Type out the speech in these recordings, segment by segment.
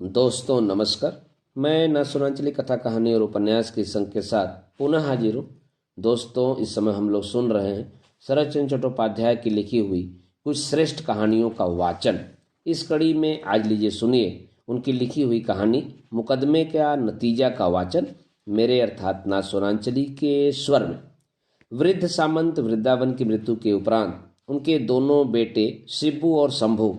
दोस्तों नमस्कार। मैं नसुरांचली कथा कहानी और उपन्यास की संग के साथ पुनः हाजिर हूँ। दोस्तों, इस समय हम लोग सुन रहे हैं शरत चंद्र चट्टोपाध्याय की लिखी हुई कुछ श्रेष्ठ कहानियों का वाचन। इस कड़ी में आज लीजिए सुनिए उनकी लिखी हुई कहानी मुकदमे का नतीजा का वाचन मेरे अर्थात नसुरांचली के स्वर में। वृद्ध सामंत वृंदावन की मृत्यु के उपरांत उनके दोनों बेटे शिबू और शंभू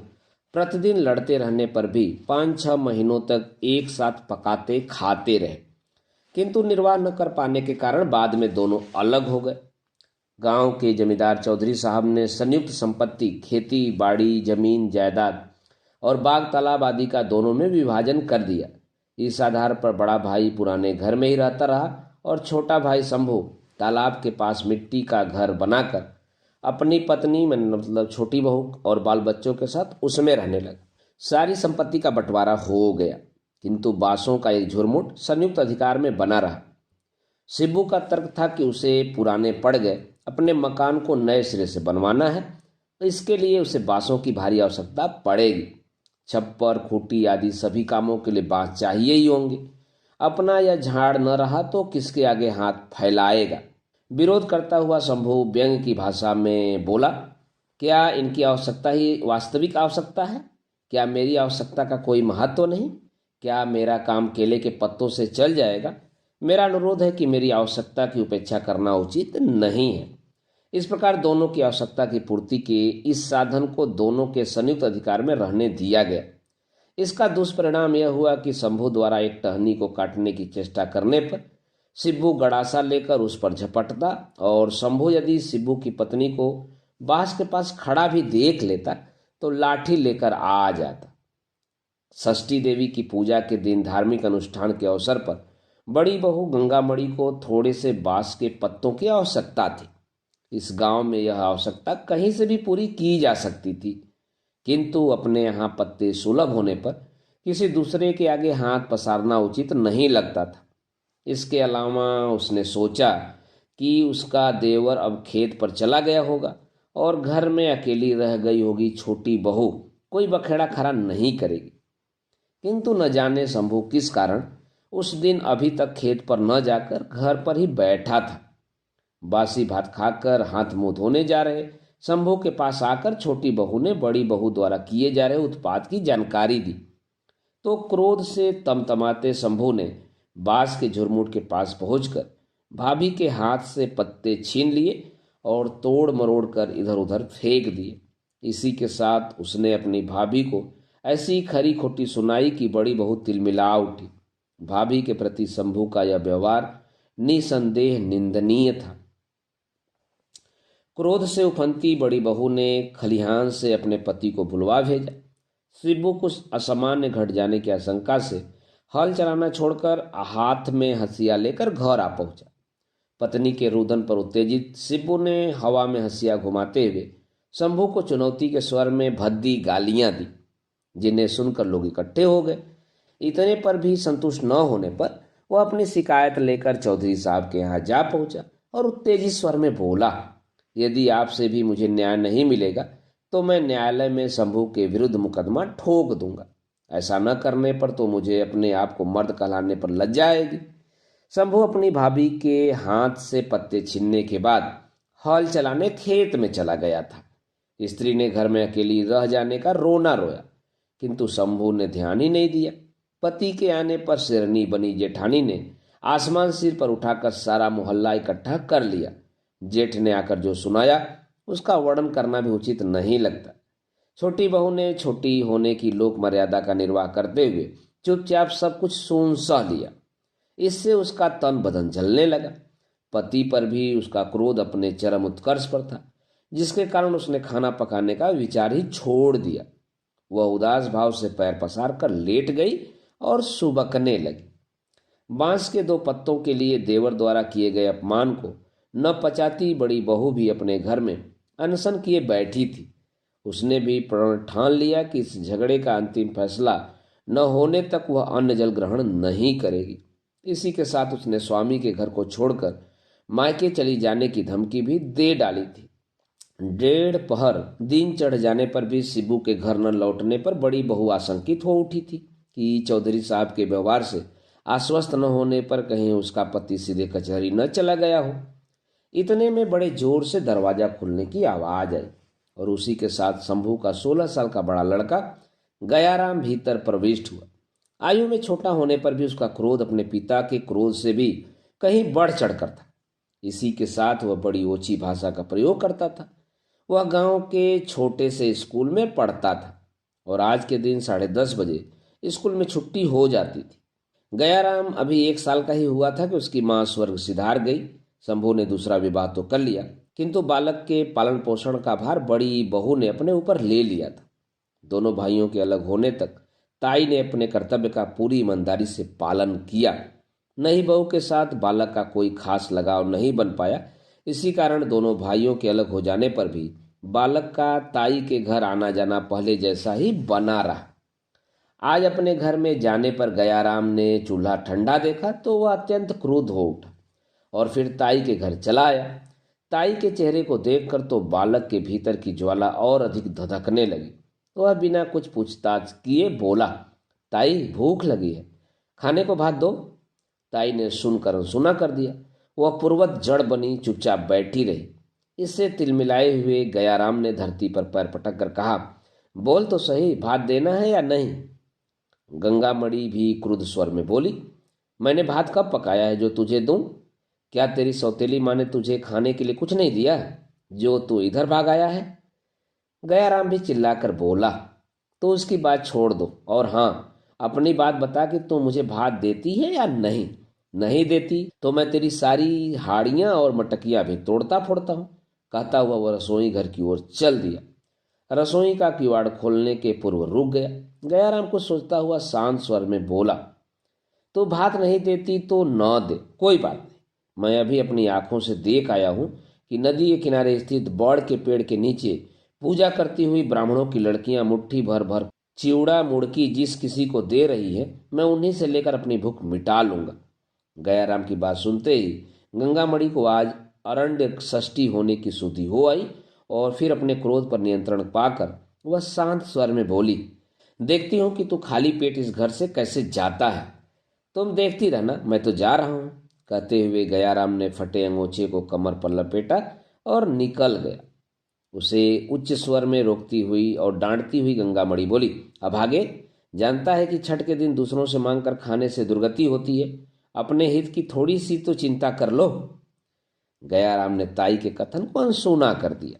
प्रतिदिन लड़ते रहने पर भी 5-6 महीनों तक एक साथ पकाते खाते रहे, किंतु निर्वाह न कर पाने के कारण बाद में दोनों अलग हो गए। गांव के जमींदार चौधरी साहब ने संयुक्त संपत्ति, खेती बाड़ी, जमीन जायदाद और बाग तालाब आदि का दोनों में विभाजन कर दिया। इस आधार पर बड़ा भाई पुराने घर में ही रहता रहा और छोटा भाई शंभू तालाब के पास मिट्टी का घर बनाकर अपनी पत्नी मतलब छोटी बहू और बाल बच्चों के साथ उसमें रहने लगा। सारी संपत्ति का बंटवारा हो गया, किंतु बासों का एक झुरमुट संयुक्त अधिकार में बना रहा। शिबू का तर्क था कि उसे पुराने पड़ गए अपने मकान को नए सिरे से बनवाना है, तो इसके लिए उसे बांसों की भारी आवश्यकता पड़ेगी। छप्पर, खूंटी आदि सभी कामों के लिए बांस चाहिए ही होंगे। अपना यह झाड़ न रहा तो किसके आगे हाथ फैलाएगा। विरोध करता हुआ शंभू व्यंग की भाषा में बोला, क्या इनकी आवश्यकता ही वास्तविक आवश्यकता है? क्या मेरी आवश्यकता का कोई महत्व नहीं? क्या मेरा काम केले के पत्तों से चल जाएगा? मेरा अनुरोध है कि मेरी आवश्यकता की उपेक्षा करना उचित नहीं है। इस प्रकार दोनों की आवश्यकता की पूर्ति के इस साधन को दोनों के संयुक्त अधिकार में रहने दिया गया। इसका दुष्परिणाम यह हुआ कि शंभू द्वारा एक टहनी को काटने की चेष्टा करने पर शिबू गड़ासा लेकर उस पर झपटता और शंभू यदि शिबू की पत्नी को बांस के पास खड़ा भी देख लेता तो लाठी लेकर आ जाता। षष्ठी देवी की पूजा के दिन धार्मिक अनुष्ठान के अवसर पर बड़ी बहू गंगामणि को थोड़े से बांस के पत्तों की आवश्यकता थी। इस गांव में यह आवश्यकता कहीं से भी पूरी की जा सकती थी, किंतु अपने यहाँ पत्ते सुलभ होने पर किसी दूसरे के आगे हाथ पसारना उचित नहीं लगता था। इसके अलावा उसने सोचा कि उसका देवर अब खेत पर चला गया होगा और घर में अकेली रह गई होगी छोटी बहू कोई बखेड़ा खड़ा नहीं करेगी। किंतु न जाने शंभू किस कारण उस दिन अभी तक खेत पर न जाकर घर पर ही बैठा था। बासी भात खाकर हाथ मुंह धोने जा रहे शंभू के पास आकर छोटी बहू ने बड़ी बहू द्वारा किए जा रहे उत्पात की जानकारी दी, तो क्रोध से तमतमाते शंभू ने बांस के झुरमुट के पास पहुंचकर भाभी के हाथ से पत्ते छीन लिए और तोड़ मरोड़ कर इधर उधर फेंक दिए। इसी के साथ उसने अपनी भाभी को ऐसी खरी खोटी सुनाई कि बड़ी बहू तिलमिला उठी। भाभी के प्रति शंभू का यह व्यवहार निसंदेह निंदनीय था। क्रोध से उफनती बड़ी बहू ने खलिहान से अपने पति को बुलवा भेजा। शिबू कुछ असामान्य घट जाने की आशंका से हल चलाना छोड़कर हाथ में हंसिया लेकर घर आ पहुंचा। पत्नी के रुदन पर उत्तेजित शिबू ने हवा में हंसिया घुमाते हुए शंभू को चुनौती के स्वर में भद्दी गालियां दी, जिन्हें सुनकर लोग इकट्ठे हो गए। इतने पर भी संतुष्ट न होने पर वह अपनी शिकायत लेकर चौधरी साहब के यहाँ जा पहुंचा और उत्तेजित स्वर में बोला, यदि आपसे भी मुझे न्याय नहीं मिलेगा तो मैं न्यायालय में शंभू के विरुद्ध मुकदमा ठोक दूंगा। ऐसा न करने पर तो मुझे अपने आप को मर्द कहलाने पर लज्जा आएगी। शंभू अपनी भाभी के हाथ से पत्ते छीनने के बाद हल चलाने खेत में चला गया था। स्त्री ने घर में अकेली रह जाने का रोना रोया, किंतु शंभू ने ध्यान ही नहीं दिया। पति के आने पर शेरनी बनी जेठानी ने आसमान सिर पर उठाकर सारा मोहल्ला इकट्ठा कर लिया। जेठ ने आकर जो सुनाया उसका वर्णन करना भी उचित नहीं लगता। छोटी बहू ने छोटी होने की लोक मर्यादा का निर्वाह करते हुए चुपचाप सब कुछ सुन सह लिया। इससे उसका तन बदन जलने लगा। पति पर भी उसका क्रोध अपने चरम उत्कर्ष पर था, जिसके कारण उसने खाना पकाने का विचार ही छोड़ दिया। वह उदास भाव से पैर पसार कर लेट गई और सुबकने लगी। बांस के 2 पत्तों के लिए देवर द्वारा किए गए अपमान को न पचाती बड़ी बहू भी अपने घर में अनशन किए बैठी थी। उसने भी प्रण ठान लिया कि इस झगड़े का अंतिम फैसला न होने तक वह अन्न जल ग्रहण नहीं करेगी। इसी के साथ उसने स्वामी के घर को छोड़कर मायके चली जाने की धमकी भी दे डाली थी। 1:30 दिन चढ़ जाने पर भी शिबू के घर न लौटने पर बड़ी बहू आशंकित हो उठी थी। कि चौधरी साहब के व्यवहार से आश्वस्त न होने पर कहीं उसका पति सीधे कचहरी न चला गया हो। इतने में बड़े जोर से दरवाजा खुलने की आवाज आई और उसी के साथ शंभू का 16 साल का बड़ा लड़का गयाराम भीतर प्रविष्ट हुआ। आयु में छोटा होने पर भी उसका क्रोध अपने पिता के क्रोध से भी कहीं बढ़ चढ़कर था। इसी के साथ वह बड़ी ओछी भाषा का प्रयोग करता था। वह गांव के छोटे से स्कूल में पढ़ता था और आज के दिन 10:30 बजे स्कूल में छुट्टी हो जाती थी। गयाराम अभी 1 साल का ही हुआ था कि उसकी मां स्वर्ग सिधार गई। शंभू ने दूसरा विवाह तो कर लिया, किंतु बालक के पालन पोषण का भार बड़ी बहू ने अपने ऊपर ले लिया था। दोनों भाइयों के अलग होने तक ताई ने अपने कर्तव्य का पूरी ईमानदारी से पालन किया। नई बहू के साथ बालक का कोई खास लगाव नहीं बन पाया। इसी कारण दोनों भाइयों के अलग हो जाने पर भी बालक का ताई के घर आना जाना पहले जैसा ही बना रहा। आज अपने घर में जाने पर गयाराम ने चूल्हा ठंडा देखा तो वह अत्यंत क्रुद्ध हो उठा और फिर ताई के घर चला आया। ताई के चेहरे को देखकर तो बालक के भीतर की ज्वाला और अधिक धधकने लगी। वह बिना कुछ पूछताछ किए बोला, ताई भूख लगी है, खाने को भात दो। ताई ने सुनकर सुना कर दिया। वह पूर्वत जड़ बनी चुपचाप बैठी रही। इससे तिलमिलाए हुए गयाराम ने धरती पर पैर पटक कर कहा, बोल तो सही, भात देना है या नहीं। गंगामणि भी क्रुद्ध स्वर में बोली, मैंने भात कब पकाया है जो तुझे दूं? क्या तेरी सौतेली माँ ने तुझे खाने के लिए कुछ नहीं दिया जो तू इधर भाग आया है? गयाराम भी चिल्लाकर बोला, तो उसकी बात छोड़ दो और हाँ, अपनी बात बता कि तू मुझे भात देती है या नहीं। नहीं देती तो मैं तेरी सारी हाड़ियां और मटकियां भी तोड़ता फोड़ता हूं। कहता हुआ वह रसोई घर की ओर चल दिया। रसोई का किवाड़ खोलने के पूर्व रुक गया। गयाराम को सोचता हुआ शांत स्वर में बोला, तो भात नहीं देती तो न दे, कोई बात नहीं। मैं अभी अपनी आंखों से देख आया हूं कि नदी के किनारे स्थित बड़ के पेड़ के नीचे पूजा करती हुई ब्राह्मणों की लड़कियां मुट्ठी भर भर चिवड़ा मुड़की जिस किसी को दे रही है, मैं उन्हीं से लेकर अपनी भूख मिटा लूंगा। गयाराम की बात सुनते ही गंगामणि को आज अरण्य षष्ठी होने की सुधि हो आई और फिर अपने क्रोध पर नियंत्रण पाकर वह शांत स्वर में बोली, देखती हूं कि तू खाली पेट इस घर से कैसे जाता है। तुम देखती रहना, मैं तो जा रहा हूं। कहते हुए गयाराम ने फटे अंगोछे को कमर पर लपेटा और निकल गया। उसे उच्च स्वर में रोकती हुई और डांटती हुई गंगामणि बोली, अब आगे, जानता है कि छठ के दिन दूसरों से मांगकर खाने से दुर्गति होती है। अपने हित की थोड़ी सी तो चिंता कर लो। गयाराम ने ताई के कथन को अनसुना कर दिया।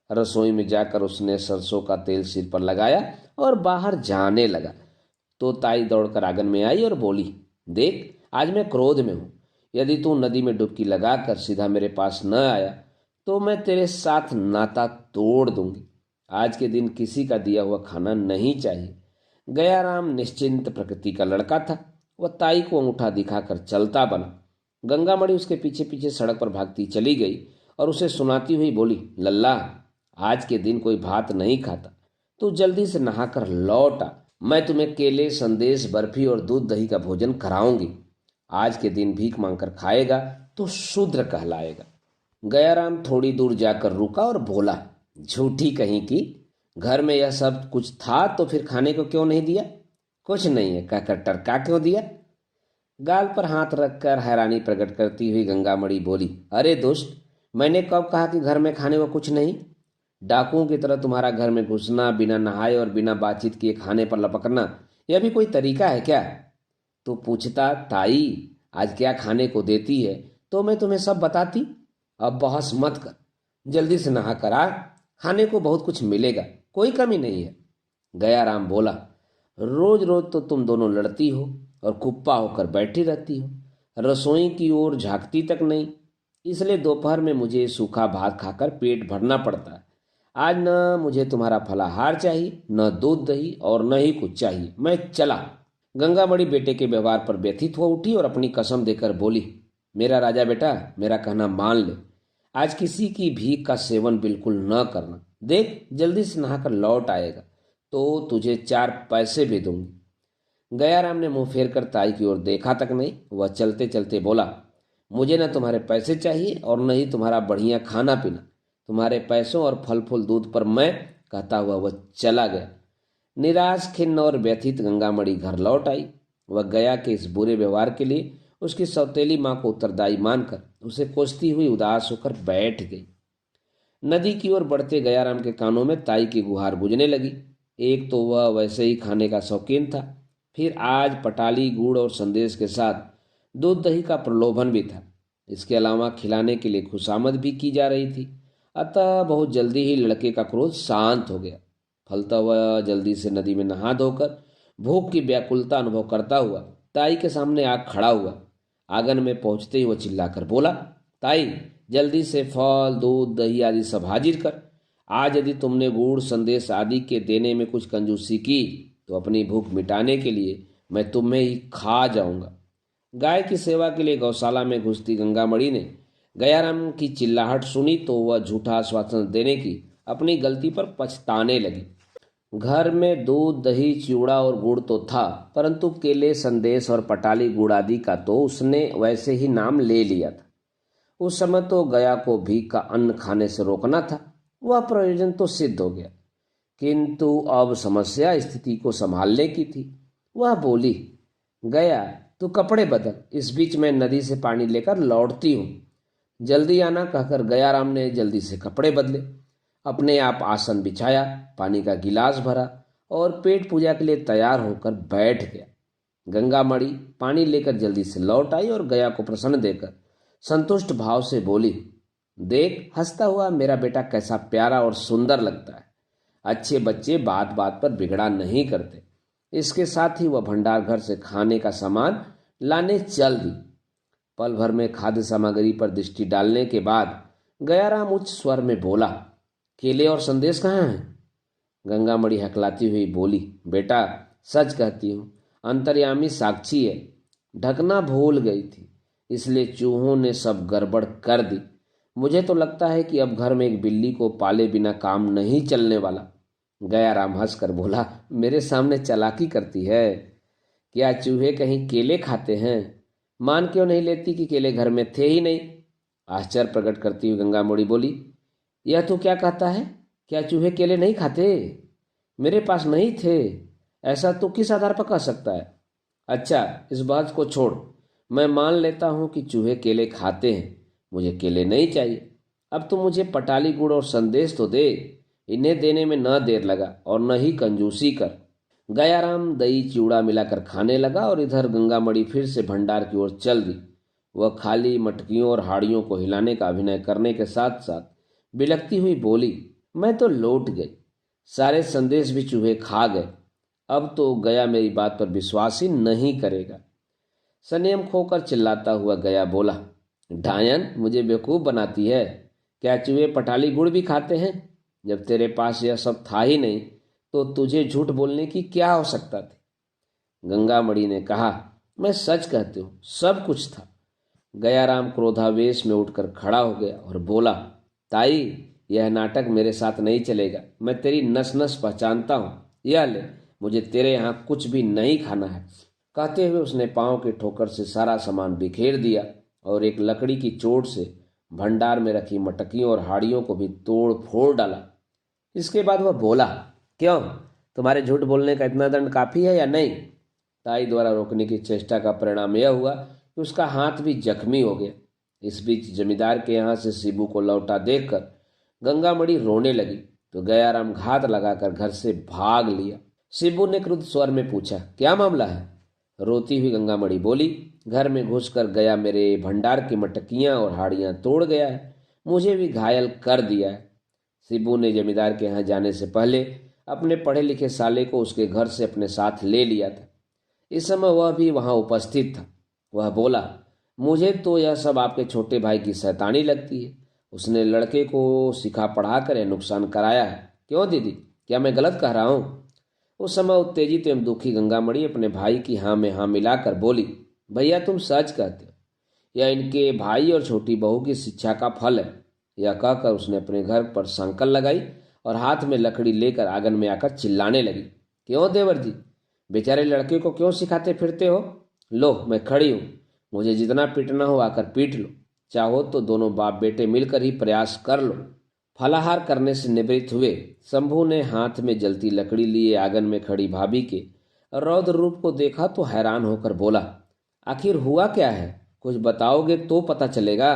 रसोई में जाकर उसने सरसों का तेल सिर पर लगाया और बाहर जाने लगा तो ताई दौड़कर आंगन में आई और बोली, देख, आज मैं क्रोध में हूं। यदि तू नदी में डुबकी लगाकर सीधा मेरे पास न आया तो मैं तेरे साथ नाता तोड़ दूंगी। आज के दिन किसी का दिया हुआ खाना नहीं चाहिए। गयाराम निश्चिंत प्रकृति का लड़का था। वह ताई को अंगूठा दिखाकर चलता बना। गंगामणि उसके पीछे पीछे सड़क पर भागती चली गई और उसे सुनाती हुई बोली, लल्ला, आज के दिन कोई भात नहीं खाता, तू जल्दी से नहाकर लौट आ। मैं तुम्हें केले, संदेश, बर्फी और दूध दही का भोजन कराऊंगी। आज के दिन भीख मांगकर खाएगा तो शूद्र कहलाएगा। गयाराम थोड़ी दूर जाकर रुका और बोला, झूठी कहीं की, घर में यह सब कुछ था तो फिर खाने को क्यों नहीं दिया? कुछ नहीं है कहकर टरका क्यों दिया? गाल पर हाथ रखकर हैरानी प्रकट करती हुई गंगामणि बोली, अरे दुष्ट, मैंने कब कहा कि घर में खाने को कुछ नहीं? डाकुओं की तरह तुम्हारा घर में घुसना, बिना नहाए और बिना बातचीत किए खाने पर लपकना, यह भी कोई तरीका है क्या? तो पूछता, ताई आज क्या खाने को देती है तो मैं तुम्हें सब बताती। अब बहस मत कर, जल्दी से नहा कर आ, खाने को बहुत कुछ मिलेगा, कोई कमी नहीं है। गयाराम बोला, रोज रोज तो तुम दोनों लड़ती हो और कुप्पा होकर बैठी रहती हो, रसोई की ओर झांकती तक नहीं, इसलिए दोपहर में मुझे सूखा भात खाकर पेट भरना पड़ता है। आज न मुझे तुम्हारा फलाहार चाहिए, न दूध दही और न ही कुछ चाहिए, मैं चला। गंगामणि बेटे के व्यवहार पर व्यथित हो उठी और अपनी कसम देकर बोली, मेरा राजा बेटा, मेरा कहना मान ले, आज किसी की भीख का सेवन बिल्कुल न करना। देख, जल्दी से नहाकर लौट आएगा तो तुझे 4 पैसे भी दूंगी। गयाराम ने मुंह फेर कर ताई की ओर देखा तक नहीं। वह चलते चलते बोला, मुझे न तुम्हारे पैसे चाहिए और न ही तुम्हारा बढ़िया खाना पीना। तुम्हारे पैसों और फल फूल दूध पर मैं, कहता हुआ वह चला गया। निराश, खिन्न और व्यथित गंगामणि घर लौट आई। वह गया के इस बुरे व्यवहार के लिए उसकी सौतेली माँ को उत्तरदायी मानकर उसे कोसती हुई उदास होकर बैठ गई। नदी की ओर बढ़ते गयाराम के कानों में ताई की गुहार गूंजने लगी। एक तो वह वैसे ही खाने का शौकीन था, फिर आज पटाली, गुड़ और संदेश के साथ दूध दही का प्रलोभन भी था। इसके अलावा खिलाने के लिए खुशामद भी की जा रही थी। अतः बहुत जल्दी ही लड़के का क्रोध शांत हो गया। फलता वह जल्दी से नदी में नहा धोकर भूख की व्याकुलता अनुभव करता हुआ ताई के सामने आ खड़ा हुआ। आंगन में पहुंचते ही वह चिल्लाकर बोला, ताई, जल्दी से फल, दूध, दही आदि सब हाजिर कर। आज यदि तुमने गुड़, संदेश आदि के देने में कुछ कंजूसी की तो अपनी भूख मिटाने के लिए मैं तुम्हें ही खा जाऊंगा। गाय की सेवा के लिए गौशाला में घुसती गंगामणि ने गयाराम की चिल्लाहट सुनी तो वह झूठा आश्वासन देने की अपनी गलती पर पछताने लगी। घर में दूध, दही, चिवड़ा और गुड़ तो था, परंतु केले, संदेश और पटाली गुड़ आदि का तो उसने वैसे ही नाम ले लिया था। उस समय तो गया को भीख का अन्न खाने से रोकना था। वह प्रयोजन तो सिद्ध हो गया, किंतु अब समस्या स्थिति को संभालने की थी। वह बोली, गया, तू कपड़े बदल, इस बीच मैं नदी से पानी लेकर लौटती हूँ। जल्दी आना कहकर गयाराम ने जल्दी से कपड़े बदले, अपने आप आसन बिछाया, पानी का गिलास भरा और पेट पूजा के लिए तैयार होकर बैठ गया। गंगामणि पानी लेकर जल्दी से लौट आई और गया को प्रसन्न देकर संतुष्ट भाव से बोली, देख, हंसता हुआ मेरा बेटा कैसा प्यारा और सुंदर लगता है। अच्छे बच्चे बात बात पर बिगड़ा नहीं करते। इसके साथ ही वह भंडार घर से खाने का सामान लाने चल दी। पल भर में खाद्य सामग्री पर दृष्टि डालने के बाद गयाराम उच्च स्वर में बोला, केले और संदेश कहाँ हैं? गंगामणि हकलाती हुई बोली, बेटा, सच कहती हूँ, अंतर्यामी साक्षी है, ढकना भूल गई थी, इसलिए चूहों ने सब गड़बड़ कर दी। मुझे तो लगता है कि अब घर में एक बिल्ली को पाले बिना काम नहीं चलने वाला। गयाराम हंसकर बोला, मेरे सामने चालाकी करती है? क्या चूहे कहीं केले खाते हैं? मान क्यों नहीं लेती कि केले घर में थे ही नहीं? आश्चर्य प्रकट करती हुई गंगामणि बोली, यह तो क्या कहता है? क्या चूहे केले नहीं खाते? मेरे पास नहीं थे, ऐसा तो किस आधार पर कह सकता है? अच्छा, इस बात को छोड़, मैं मान लेता हूं कि चूहे केले खाते हैं, मुझे केले नहीं चाहिए। अब तो मुझे पटाली, गुड़ और संदेश तो दे, इन्हें देने में न देर लगा और न ही कंजूसी कर। गयाराम दही चिवड़ा मिलाकर खाने लगा और इधर गंगामणि फिर से भंडार की ओर चल दी। वह खाली मटकियों और हाड़ियों को हिलाने का अभिनय करने के साथ साथ बिलखती हुई बोली, मैं तो लौट गई, सारे संदेश भी चूहे खा गए। अब तो गया मेरी बात पर विश्वास ही नहीं करेगा। संयम खोकर चिल्लाता हुआ गया बोला, डायन, मुझे बेवकूफ़ बनाती है। क्या चूहे पटाली गुड़ भी खाते हैं? जब तेरे पास यह सब था ही नहीं तो तुझे झूठ बोलने की क्या आवश्यकता थी? गंगामणि ने कहा, मैं सच कहती हूँ, सब कुछ था। गयाराम क्रोधावेश में उठकर खड़ा हो गया और बोला, ताई, यह नाटक मेरे साथ नहीं चलेगा। मैं तेरी नस नस पहचानता हूँ। यह ले, मुझे तेरे यहाँ कुछ भी नहीं खाना है। कहते हुए उसने पांव के ठोकर से सारा सामान बिखेर दिया और एक लकड़ी की चोट से भंडार में रखी मटकियों और हाड़ियों को भी तोड़ फोड़ डाला। इसके बाद वह बोला, क्यों, तुम्हारे झूठ बोलने का इतना दंड काफी है या नहीं? ताई द्वारा रोकने की चेष्टा का परिणाम यह हुआ कि उसका हाथ भी जख्मी हो गया। इस बीच जमींदार के यहाँ से शिबू को लौटा देखकर गंगामणि रोने लगी तो गयाराम घात लगाकर घर से भाग लिया। शिबू ने क्रुद्ध स्वर में पूछा, क्या मामला है? रोती हुई गंगामणि बोली, घर में घुसकर गया मेरे भंडार की मटकियां और हाड़ियां तोड़ गया है, मुझे भी घायल कर दिया है। शिबू ने जमींदार के यहाँ जाने से पहले अपने पढ़े लिखे साले को उसके घर से अपने साथ ले लिया था। इस समय वह भी वहां उपस्थित था। वह बोला, मुझे तो यह सब आपके छोटे भाई की शैतानी लगती है। उसने लड़के को सिखा पढ़ा कर यह नुकसान कराया है। क्यों दीदी, क्या मैं गलत कह रहा हूँ? उस समय उत्तेजित एवं दुखी गंगामणि अपने भाई की हाँ में हाँ मिलाकर बोली, भैया, तुम सच कहते हो, यह इनके भाई और छोटी बहू की शिक्षा का फल है। यह कहकर उसने अपने घर पर संकल लगाई और हाथ में लकड़ी लेकर आंगन में आकर चिल्लाने लगी, क्यों देवर जी, बेचारे लड़के को क्यों सिखाते फिरते हो? लो, मैं खड़ी हूँ, मुझे जितना पीटना हो आकर पीट लो। चाहो तो दोनों बाप बेटे मिलकर ही प्रयास कर लो। फलाहार करने से निवृत्त हुए शंभू ने हाथ में जलती लकड़ी लिए आंगन में खड़ी भाभी के रौद्र रूप को देखा तो हैरान होकर बोला, आखिर हुआ क्या है? कुछ बताओगे तो पता चलेगा।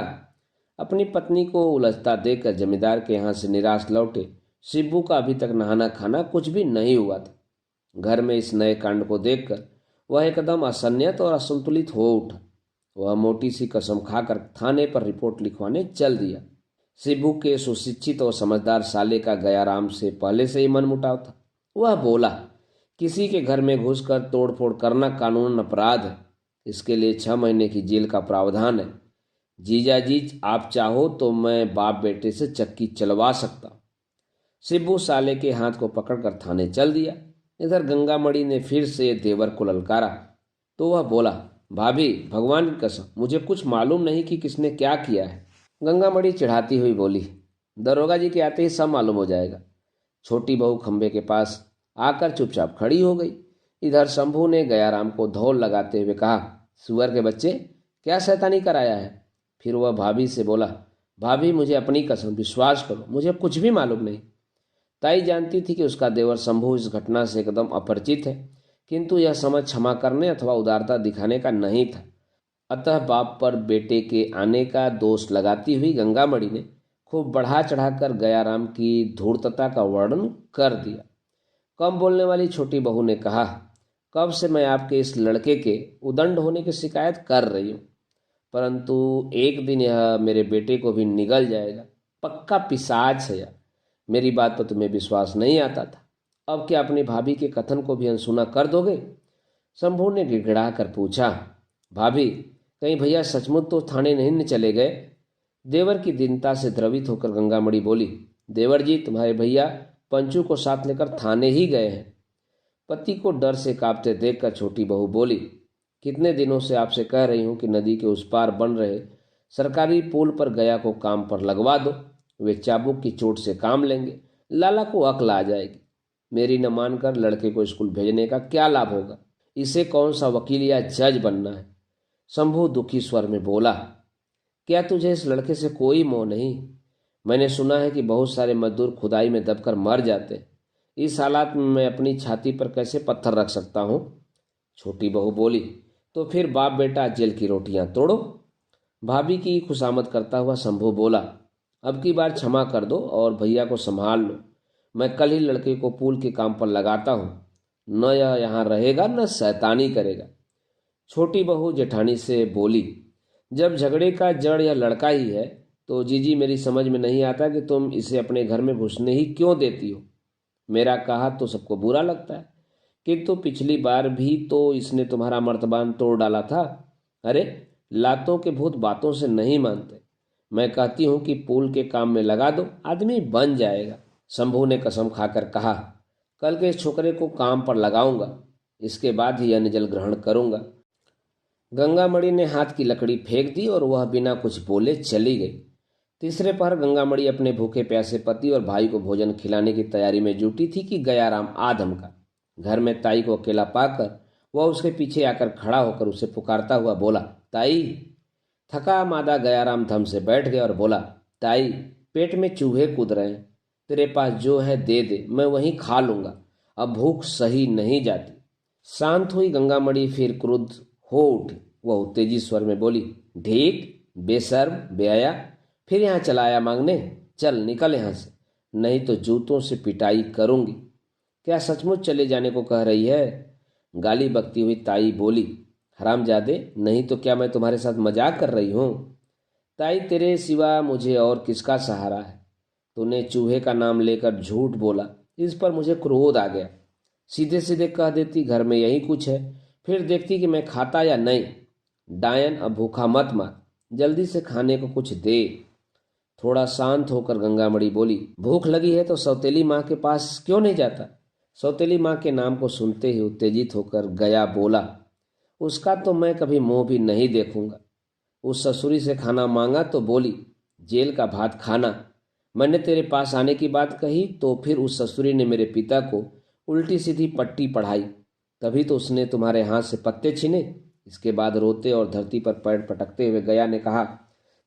अपनी पत्नी को उलझता देखकर जमींदार के यहाँ से निराश लौटे शिबू का अभी तक नहाना खाना कुछ भी नहीं हुआ था। घर में इस नए कांड को देखकर वह एकदम असन्यत और असंतुलित हो उठा। वह मोटी सी कसम खाकर थाने पर रिपोर्ट लिखवाने चल दिया। शिबू के सुशिक्षित और समझदार साले का गयाराम से पहले से ही मन मुटाव था। वह बोला, किसी के घर में घुसकर तोड़फोड़ करना कानूनन अपराध है। इसके लिए 6 महीने की जेल का प्रावधान है। जीजाजी, आप चाहो तो मैं बाप बेटे से चक्की चलवा सकता हूं। शिबू साले के हाथ को पकड़कर थाने चल दिया। इधर गंगामणि ने फिर से देवर को ललकारा तो वह बोला, भाभी, भगवान की कसम मुझे कुछ मालूम नहीं कि किसने क्या किया है। गंगामणि चिढ़ाती हुई बोली, दरोगा जी के आते ही सब मालूम हो जाएगा। छोटी बहू खंबे के पास आकर चुपचाप खड़ी हो गई। इधर शंभू ने गयाराम को धौल लगाते हुए कहा, सुअर के बच्चे, क्या शैतानी कराया है? फिर वह भाभी से बोला, भाभी, मुझे अपनी कसम विश्वास करो, मुझे कुछ भी मालूम नहीं। ताई जानती थी कि उसका देवर शंभू इस घटना से एकदम अपरिचित है, किंतु यह समझ क्षमा करने अथवा उदारता दिखाने का नहीं था। अतः बाप पर बेटे के आने का दोष लगाती हुई गंगामणि ने खूब बढ़ा चढ़ाकर गयाराम की धूर्तता का वर्णन कर दिया। कम बोलने वाली छोटी बहू ने कहा, कब से मैं आपके इस लड़के के उदंड होने की शिकायत कर रही हूँ, परंतु एक दिन यह मेरे बेटे को भी निगल जाएगा। पक्का पिशाच है यह। मेरी बात पर तुम्हें विश्वास नहीं आता था, अब क्या अपनी भाभी के कथन को भी अनसुना कर दोगे? शंभू ने गिड़गिड़ा कर पूछा, भाभी, कहीं भैया सचमुच तो थाने नहीं चले गए? देवर की दीनता से द्रवित होकर गंगामणि बोली, देवर जी, तुम्हारे भैया पंचू को साथ लेकर थाने ही गए हैं। पति को डर से कांपते देखकर छोटी बहू बोली, कितने दिनों से आपसे कह रही हूं कि नदी के उस पार बन रहे सरकारी पुल पर गया को काम पर लगवा दो। वे चाबुक की चोट से काम लेंगे, लाला को अक्ल आ जाएगी। मेरी न मानकर लड़के को स्कूल भेजने का क्या लाभ होगा? इसे कौन सा वकील या जज बनना है? शंभू दुखी स्वर में बोला, क्या तुझे इस लड़के से कोई मोह नहीं? मैंने सुना है कि बहुत सारे मजदूर खुदाई में दबकर मर जाते। इस हालात में मैं अपनी छाती पर कैसे पत्थर रख सकता हूँ? छोटी बहू बोली, तो फिर बाप बेटा जेल की रोटियां तोड़ो। भाभी की खुशामद करता हुआ शंभू बोला, अब की बार क्षमा कर दो और भैया को संभाल लो। मैं कल ही लड़के को पुल के काम पर लगाता हूँ। न यह यहाँ रहेगा न शैतानी करेगा। छोटी बहू जेठानी से बोली, जब झगड़े का जड़ यह लड़का ही है तो जीजी, मेरी समझ में नहीं आता कि तुम इसे अपने घर में घुसने ही क्यों देती हो। मेरा कहा तो सबको बुरा लगता है, किंतु पिछली बार भी तो इसने तुम्हारा मर्तबान तोड़ डाला था। अरे, लातों के भूत बातों से नहीं मानते। मैं कहती हूँ कि पुल के काम में लगा दो, आदमी बन जाएगा। शंभू ने कसम खाकर कहा, कल के इस छोकरे को काम पर लगाऊंगा, इसके बाद ही अन्न जल ग्रहण करूंगा। गंगामणि ने हाथ की लकड़ी फेंक दी और वह बिना कुछ बोले चली गई। तीसरे पहर गंगामणि अपने भूखे प्यासे पति और भाई को भोजन खिलाने की तैयारी में जुटी थी कि गयाराम आधम का घर में ताई को अकेला पाकर वह उसके पीछे आकर खड़ा होकर उसे पुकारता हुआ बोला, ताई। थका मादा गयाराम धम से बैठ गया और बोला, ताई, पेट में चूहे कूद रहे हैं, तेरे पास जो है दे दे, मैं वहीं खा लूंगा, अब भूख सही नहीं जाती। शांत हुई गंगामणि फिर क्रुद्ध हो उठी। वह उत्तेजित स्वर में बोली, ढीठ, बेशर्म, बेहया, फिर यहाँ चला आया मांगने? चल निकल यहाँ से, नहीं तो जूतों से पिटाई करूंगी। क्या सचमुच चले जाने को कह रही है? गाली बकती हुई ताई बोली, हरामजादे, नहीं तो क्या मैं तुम्हारे साथ मजाक कर रही हूँ? ताई, तेरे सिवा मुझे और किसका सहारा है? तूने चूहे का नाम लेकर झूठ बोला, इस पर मुझे क्रोध आ गया। सीधे सीधे कह देती घर में यही कुछ है, फिर देखती कि मैं खाता या नहीं। डायन, अब भूखा मत मार, जल्दी से खाने को कुछ दे। थोड़ा शांत होकर गंगामणि बोली, भूख लगी है तो सौतेली माँ के पास क्यों नहीं जाता? सौतेली माँ के नाम को सुनते ही उत्तेजित होकर गया बोला, उसका तो मैं कभी मुंह भी नहीं देखूंगा। उस ससुरी से खाना मांगा तो बोली, जेल का भात खाना। मैंने तेरे पास आने की बात कही तो फिर उस ससुरी ने मेरे पिता को उल्टी सीधी पट्टी पढ़ाई, तभी तो उसने तुम्हारे हाथ से पत्ते छीने। इसके बाद रोते और धरती पर पैर पटकते हुए गया ने कहा,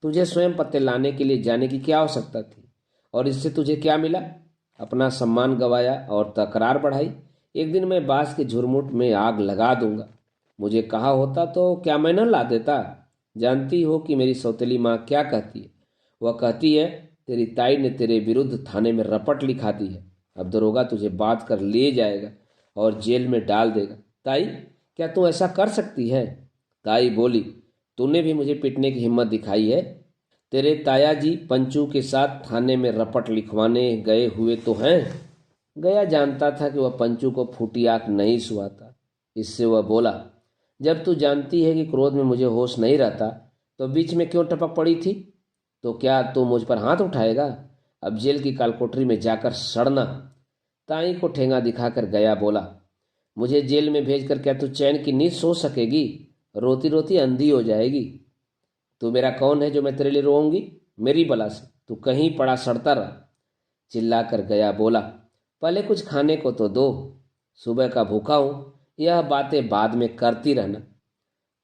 तुझे स्वयं पत्ते लाने के लिए जाने की क्या आवश्यकता थी? और इससे तुझे क्या मिला? अपना सम्मान गंवाया और तकरार बढ़ाई। एक दिन मैं बांस के झुरमुट में आग लगा दूंगा। मुझे कहा होता तो क्या मैं न ला देता? जानती हो कि मेरी सौतेली माँ क्या कहती है? वह कहती है, तेरी ताई ने तेरे विरुद्ध थाने में रपट लिखा दी है। अब दरोगा तुझे बात कर ले जाएगा और जेल में डाल देगा। ताई, क्या तू ऐसा कर सकती है? ताई बोली, तूने भी मुझे पीटने की हिम्मत दिखाई है? तेरे ताया जी पंचू के साथ थाने में रपट लिखवाने गए हुए तो हैं। गया जानता था कि वह पंचू को फूटी आंख नहीं सुहाता। इससे वह बोला, जब तू जानती है कि क्रोध में मुझे होश नहीं रहता तो बीच में क्यों टपक पड़ी थी? तो क्या तू मुझ पर हाथ उठाएगा? अब जेल की कालकोठरी में जाकर सड़ना। ताई को ठेंगा दिखाकर गया बोला, मुझे जेल में भेजकर क्या तू चैन की नींद सो सकेगी? रोती रोती अंधी हो जाएगी। तू मेरा कौन है जो मैं तेरे लिए रोऊंगी? मेरी बला से तू कहीं पड़ा सड़ता रहा। चिल्लाकर गया बोला, पहले कुछ खाने को तो दो, सुबह का भूखा हूं। यह बातें बाद में करती रहना।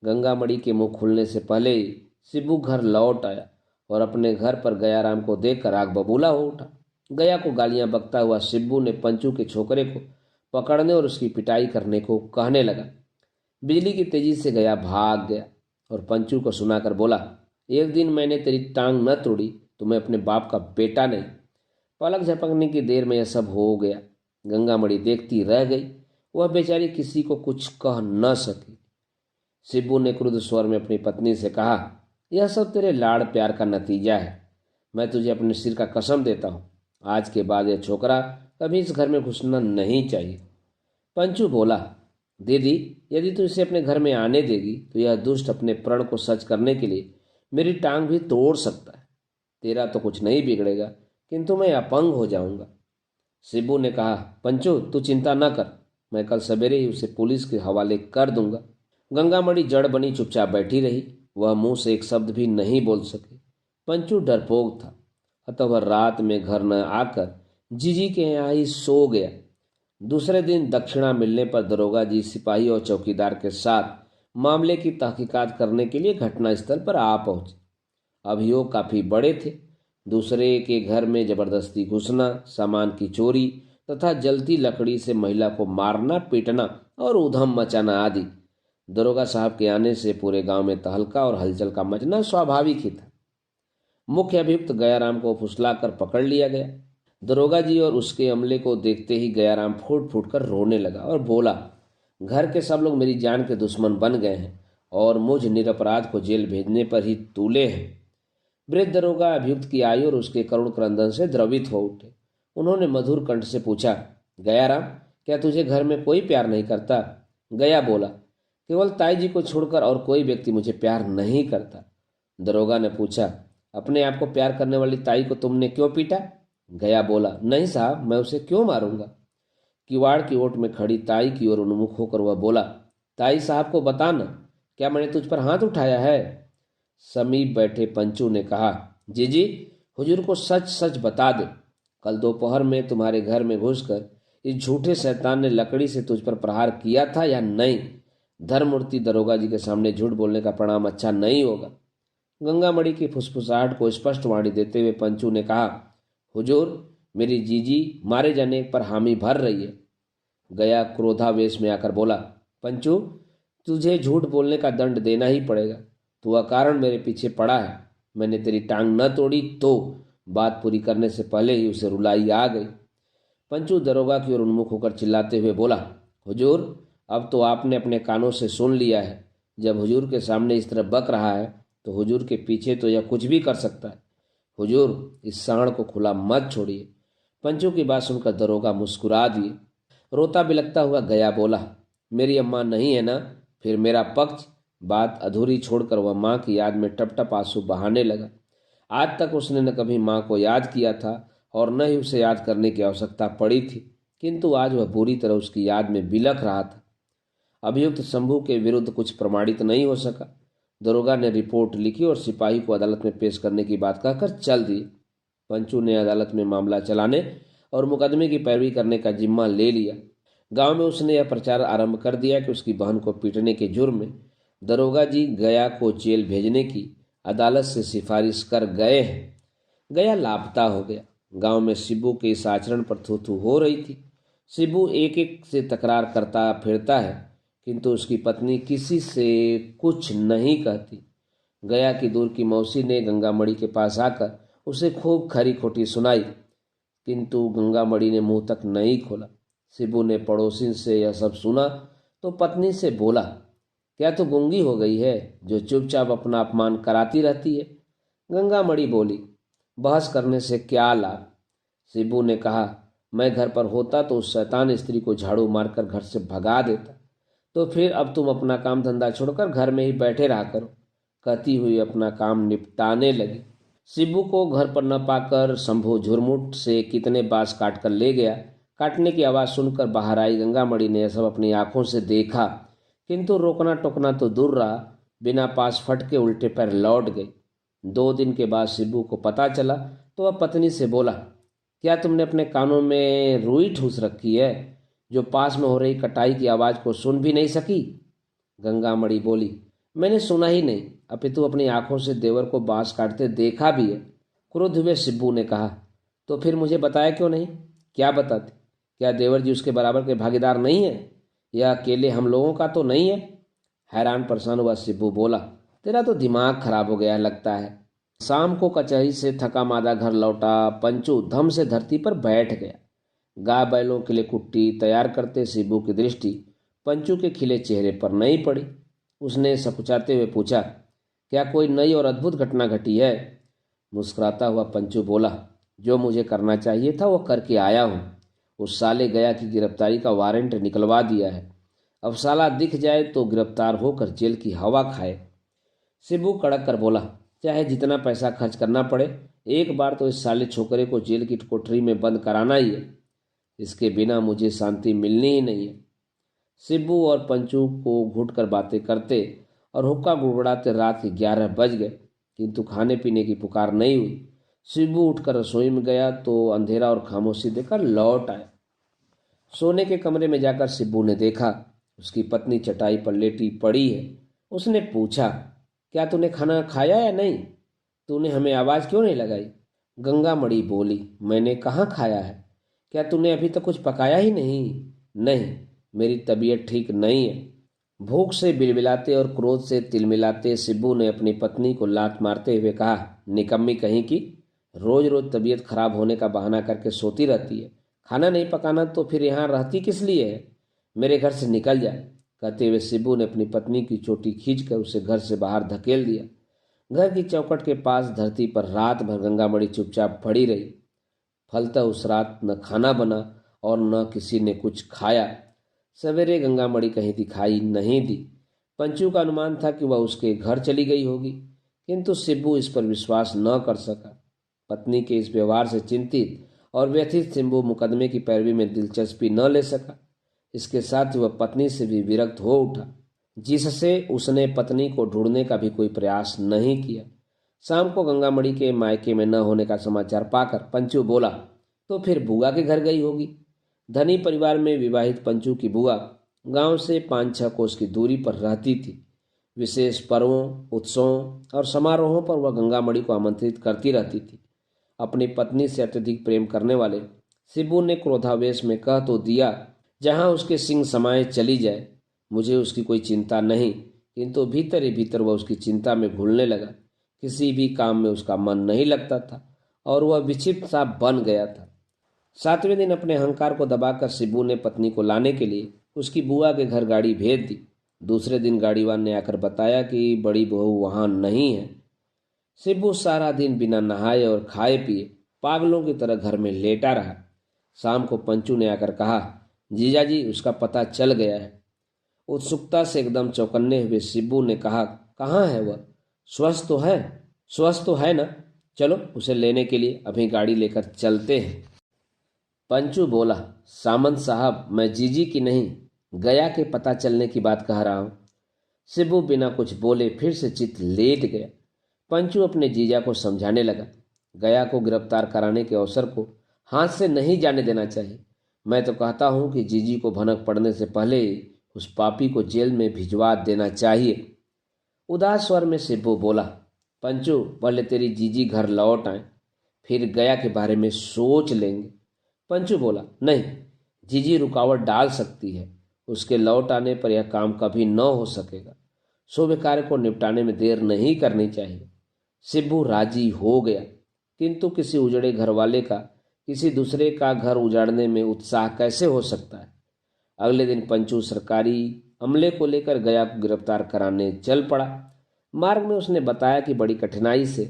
गंगामणि के मुंह खुलने से पहले ही शिबू घर लौट आया और अपने घर पर गयाराम को देखकर आग बबूला हो उठा। गया को गालियां बकता हुआ शिब्बू ने पंचू के छोकरे को पकड़ने और उसकी पिटाई करने को कहने लगा। बिजली की तेजी से गया भाग गया और पंचू को सुनाकर बोला, एक दिन मैंने तेरी टांग न तोड़ी तो मैं अपने बाप का बेटा नहीं। पलक झपकने की देर में यह सब हो गया। गंगामणि देखती रह गई। वह बेचारी किसी को कुछ कह न सकी। शिब्बू ने क्रुद्ध स्वर में अपनी पत्नी से कहा, यह सब तेरे लाड़ प्यार का नतीजा है। मैं तुझे अपने सिर का कसम देता हूँ, आज के बाद यह छोकरा कभी इस घर में घुसना नहीं चाहिए। पंचू बोला, दीदी, यदि तू इसे अपने घर में आने देगी तो यह दुष्ट अपने प्रण को सच करने के लिए मेरी टांग भी तोड़ सकता है। तेरा तो कुछ नहीं बिगड़ेगा, किंतु मैं अपंग हो जाऊंगा। शिबू ने कहा, पंचू तू चिंता न कर, मैं कल सवेरे ही उसे पुलिस के हवाले कर दूंगा। गंगामणि जड़ बनी चुपचाप बैठी रही। वह मुंह से एक शब्द भी नहीं बोल सकी। पंचू डरपोक था, अतः वह रात में घर न आकर जीजी के यहाँ ही सो गया। दूसरे दिन दक्षिणा मिलने पर दरोगा जी सिपाही और चौकीदार के साथ मामले की तहकीकात करने के लिए घटनास्थल पर आ पहुंचे। अभियोग काफी बड़े थे। दूसरे के घर में जबरदस्ती घुसना, सामान की चोरी तथा जलती लकड़ी से महिला को मारना पीटना और ऊधम मचाना आदि। दरोगा साहब के आने से पूरे गांव में तहलका और हलचल का मचना स्वाभाविक ही था। मुख्य अभियुक्त गयाराम को फुसलाकर पकड़ लिया गया। दरोगा जी और उसके अमले को देखते ही गयाराम फूट फूट कर रोने लगा और बोला, घर के सब लोग मेरी जान के दुश्मन बन गए हैं और मुझ निरपराध को जेल भेजने पर ही तूले हैं। वृद्ध दरोगा अभियुक्त की आयु और उसके करुण क्रंदन से द्रवित हो उठे। उन्होंने मधुर कंठ से पूछा, गयाराम, क्या तुझे घर में कोई प्यार नहीं करता? गया बोला, केवल ताई जी को छोड़कर और कोई व्यक्ति मुझे प्यार नहीं करता। दरोगा ने पूछा, अपने आप को प्यार करने वाली ताई को तुमने क्यों पीटा? गया बोला, नहीं साहब, मैं उसे क्यों मारूंगा। किवाड़ की ओट में खड़ी ताई की ओर उन्मुख होकर वह बोला, ताई साहब को बताना, क्या मैंने तुझ पर हाथ उठाया है? समीप बैठे पंचू ने कहा, जीजी, हुजूर को सच सच बता दे, कल दोपहर में तुम्हारे घर में घुसकर इस झूठे शैतान ने लकड़ी से तुझ पर प्रहार किया था या नहीं? धर्ममूर्ति दरोगा जी के सामने झूठ बोलने का परिणाम अच्छा नहीं होगा। गंगामणि की फुसफुसाहट को स्पष्ट वाणी देते हुए पंचू ने कहा, हुजूर, मेरी जीजी मारे जाने पर हामी भर रही है। गया क्रोधावेश में आकर बोला, पंचू, तुझे झूठ बोलने का दंड देना ही पड़ेगा। तू अकारण मेरे पीछे पड़ा है। मैंने तेरी टांग न तोड़ी तो बात पूरी करने से पहले ही उसे रुलाई आ गई। पंचू दरोगा की ओर उन्मुख होकर चिल्लाते हुए बोला, हुजूर, अब तो आपने अपने कानों से सुन लिया है। जब हुजूर के सामने इस तरह बक रहा है तो हुजूर के पीछे तो यह कुछ भी कर सकता है। हुजूर, इस सांड को खुला मत छोड़िए। पंचू की बात सुनकर दरोगा मुस्कुरा दिए। रोता बिलखता हुआ गया बोला, मेरी अम्मा नहीं है ना, फिर मेरा पक्ष। बात अधूरी छोड़कर वह माँ की याद में टप टप आंसू बहाने लगा। आज तक उसने न कभी माँ को याद किया था और न ही उसे याद करने की आवश्यकता पड़ी थी, किंतु आज वह बुरी तरह उसकी याद में बिलख रहा था। अभियुक्त शंभू के विरुद्ध कुछ प्रमाणित नहीं हो सका। दरोगा ने रिपोर्ट लिखी और सिपाही को अदालत में पेश करने की बात कहकर चल दिए। पंचू ने अदालत में मामला चलाने और मुकदमे की पैरवी करने का जिम्मा ले लिया। गांव में उसने यह प्रचार आरंभ कर दिया कि उसकी बहन को पीटने के जुर्म में दरोगा जी गया को जेल भेजने की अदालत से सिफारिश कर गए हैं। गया लापता हो गया। गांव में शिबू के इस आचरण पर थू थू हो रही थी। शिबू एक एक से तकरार करता फिरता है, किंतु उसकी पत्नी किसी से कुछ नहीं कहती। गया की दूर की मौसी ने गंगामणि के पास आकर उसे खूब खरी खोटी सुनाई, किंतु गंगामणि ने मुंह तक नहीं खोला। शिबू ने पड़ोसी से यह सब सुना तो पत्नी से बोला, क्या तू गूंगी हो गई है जो चुपचाप अपना अपमान कराती रहती है? गंगामणि बोली, बहस करने से क्या लाभ। शिबू ने कहा, मैं घर पर होता तो उस शैतान स्त्री को झाड़ू मारकर घर से भगा देता, तो फिर अब तुम अपना काम धंधा छोड़कर घर में ही बैठे रहा करो। कहती हुई अपना काम निपटाने लगी। शिबू को घर पर न पाकर शंभू झुरमुट से कितने बांस काट कर ले गया। काटने की आवाज़ सुनकर बाहर आई गंगामणि ने यह सब अपनी आंखों से देखा, किंतु रोकना टोकना तो दूर रहा, बिना पास फटके उल्टे पैर लौट गई। 2 दिन के बाद शिबू को पता चला तो वह पत्नी से बोला, क्या तुमने अपने कानों में रुई ठूस रखी है जो पास में हो रही कटाई की आवाज़ को सुन भी नहीं सकी? गंगामणि बोली, मैंने सुना ही नहीं, अपितु अपनी आंखों से देवर को बांस काटते देखा भी है। क्रुद्ध हुए शिबू ने कहा, तो फिर मुझे बताया क्यों नहीं? क्या बताती? क्या देवर जी उसके बराबर के भागीदार नहीं है? यह अकेले हम लोगों का तो नहीं है? हैरान परेशान हुआ शिबू बोला, तेरा तो दिमाग खराब हो गया लगता है। शाम को कचहरी से थका मादा घर लौटा पंचू धम से धरती पर बैठ गया। गाय बैलों के लिए कुट्टी तैयार करते शिबू की दृष्टि पंचू के खिले चेहरे पर नहीं पड़ी। उसने सकुचाते हुए पूछा, क्या कोई नई और अद्भुत घटना घटी है? मुस्कुराता हुआ पंचू बोला, जो मुझे करना चाहिए था वो करके आया हूँ। उस साले गया की गिरफ्तारी का वारंट निकलवा दिया है। अब साला दिख जाए तो गिरफ्तार होकर जेल की हवा खाए। शिबू कड़क कर बोला, चाहे जितना पैसा खर्च करना पड़े, एक बार तो इस साले छोकरे को जेल की कोठरी में बंद कराना ही है। इसके बिना मुझे शांति मिलनी ही नहीं है। शिबू और पंचू को घुटकर बातें करते और हुक्का गुड़गुड़ाते रात के 11 बज गए, किंतु खाने पीने की पुकार नहीं हुई। शिबू उठकर रसोई में गया तो अंधेरा और खामोशी देखकर लौट आया। सोने के कमरे में जाकर शिबू ने देखा उसकी पत्नी चटाई पर लेटी पड़ी है। उसने पूछा, क्या तूने खाना खाया या नहीं? तूने हमें आवाज़ क्यों नहीं लगाई? गंगामणि बोली, मैंने कहाँ खाया है? क्या तूने अभी तक कुछ पकाया ही नहीं? नहीं, मेरी तबीयत ठीक नहीं है। भूख से बिलबिलाते और क्रोध से तिलमिलाते शिबू ने अपनी पत्नी को लात मारते हुए कहा, निकम्मी कहीं की, रोज रोज तबीयत खराब होने का बहाना करके सोती रहती है। खाना नहीं पकाना तो फिर यहाँ रहती किस लिए है? मेरे घर से निकल जा। कहते हुए शिबू ने अपनी पत्नी की चोटी खींचकर उसे घर से बाहर धकेल दिया। घर की चौखट के पास धरती पर रात भर गंगामणि चुपचाप पड़ी रही। फलतः उस रात न खाना बना और न किसी ने कुछ खाया। सवेरे गंगामणि कहीं दिखाई नहीं दी। पंचू का अनुमान था कि वह उसके घर चली गई होगी, किंतु शिबू इस पर विश्वास न कर सका। पत्नी के इस व्यवहार से चिंतित और व्यथित शिबू मुकदमे की पैरवी में दिलचस्पी न ले सका। इसके साथ ही वह पत्नी से भी विरक्त हो उठा, जिससे उसने पत्नी को ढूंढने का भी कोई प्रयास नहीं किया। शाम को गंगामणि के मायके में न होने का समाचार पाकर पंचू बोला, तो फिर बुआ के घर गई होगी। धनी परिवार में विवाहित पंचू की बुआ गांव से 5-6 कोस की दूरी पर रहती थी। विशेष पर्वों, उत्सवों और समारोहों पर वह गंगामणि को आमंत्रित करती रहती थी। अपनी पत्नी से अत्यधिक प्रेम करने वाले शिबू ने क्रोधावेश में कह तो दिया, जहां उसके सिंह समाये चली जाए, मुझे उसकी कोई चिंता नहीं, किंतु भीतर ही भीतर वह उसकी चिंता में घुलने लगा। किसी भी काम में उसका मन नहीं लगता था और वह विक्षिप्त सा बन गया था। 7वें दिन अपने अहंकार को दबाकर शिबू ने पत्नी को लाने के लिए उसकी बुआ के घर गाड़ी भेज दी। दूसरे दिन गाड़ीवान ने आकर बताया कि बड़ी बहू वहां नहीं है। शिबू सारा दिन बिना नहाए और खाए पिए पागलों की तरह घर में लेटा रहा। शाम को पंचू ने आकर कहा, जीजाजी उसका पता चल गया है। उत्सुकता से एकदम चौकन्ने हुए शिबू ने कहा, कहाँ है वह? स्वस्थ तो है? स्वस्थ तो है ना? चलो उसे लेने के लिए अभी गाड़ी लेकर चलते हैं। पंचू बोला, सामंत साहब, मैं जीजी की नहीं, गया के पता चलने की बात कह रहा हूं। शिबू बिना कुछ बोले फिर से चित लेट गया। पंचू अपने जीजा को समझाने लगा, गया को गिरफ्तार कराने के अवसर को हाथ से नहीं जाने देना चाहिए। मैं तो कहता हूं कि जीजी को भनक पड़ने से पहले उस पापी को जेल में भिजवा देना चाहिए। उदास स्वर में शिबू बोला, पंचू, पहले तेरी जीजी घर लौट आए, फिर गया के बारे में सोच लेंगे। पंचू बोला, नहीं, जीजी रुकावट डाल सकती है। उसके लौट आने पर यह काम कभी न हो सकेगा। शुभ कार्य को निपटाने में देर नहीं करनी चाहिए। शिबू राजी हो गया, किंतु किसी उजड़े घर वाले का किसी दूसरे का घर उजाड़ने में उत्साह कैसे हो सकता है। अगले दिन पंचू सरकारी अमले को लेकर गया को गिरफ्तार कराने चल पड़ा। मार्ग में उसने बताया कि बड़ी कठिनाई से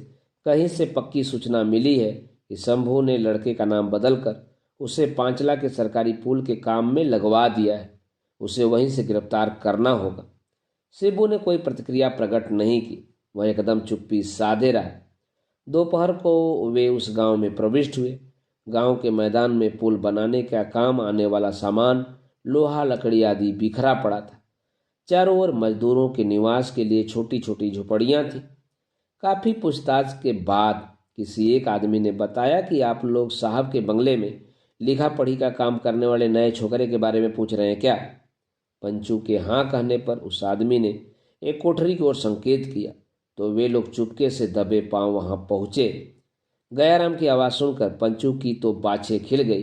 कहीं से पक्की सूचना मिली है कि शंभू ने लड़के का नाम बदलकर उसे पांचला के सरकारी पुल के काम में लगवा दिया है। उसे वहीं से गिरफ्तार करना होगा। शिबू ने कोई प्रतिक्रिया प्रकट नहीं की। वह एकदम चुप्पी साधे रहा। दोपहर को वे उस गांव में प्रविष्ट हुए। गांव के मैदान में पुल बनाने का काम आने वाला सामान, लोहा, लकड़ी आदि बिखरा पड़ा था। चारों ओर मजदूरों के निवास के लिए छोटी छोटी झोपड़ियां थी। काफी पूछताछ के बाद किसी एक आदमी ने बताया कि आप लोग साहब के बंगले में लिखा पढ़ी का काम करने वाले नए छोकरे के बारे में पूछ रहे हैं क्या? पंचू के हाँ कहने पर उस आदमी ने एक कोठरी की ओर संकेत किया तो वे लोग चुपके से दबे पांव वहां पहुंचे। गयाराम की आवाज सुनकर पंचू की तो बाछें खिल गई,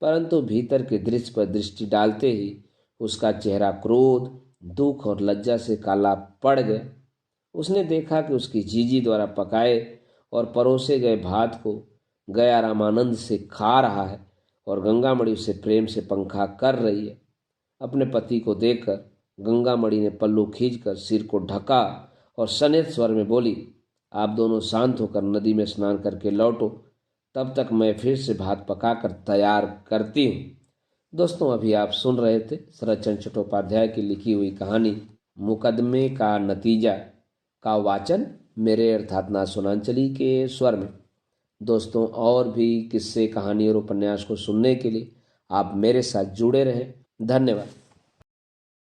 परंतु भीतर के दृश्य पर दृष्टि डालते ही उसका चेहरा क्रोध, दुख और लज्जा से काला पड़ गया। उसने देखा कि उसकी जीजी द्वारा पकाए और परोसे गए भात को गयाराम आनंद से खा रहा है और गंगामणि उसे प्रेम से पंखा कर रही है। अपने पति को देखकर गंगामणि ने पल्लू खींचकर सिर को ढका और सनेत स्वर में बोली, आप दोनों शांत होकर नदी में स्नान करके लौटो, तब तक मैं फिर से भात पकाकर तैयार करती हूँ। दोस्तों, अभी आप सुन रहे थे शरत चंद्र चट्टोपाध्याय की लिखी हुई कहानी मुकदमे का नतीजा का वाचन मेरे अर्थात ना सुनांचली के स्वर में। दोस्तों, और भी किस्से, कहानी और उपन्यास को सुनने के लिए आप मेरे साथ जुड़े रहें। धन्यवाद।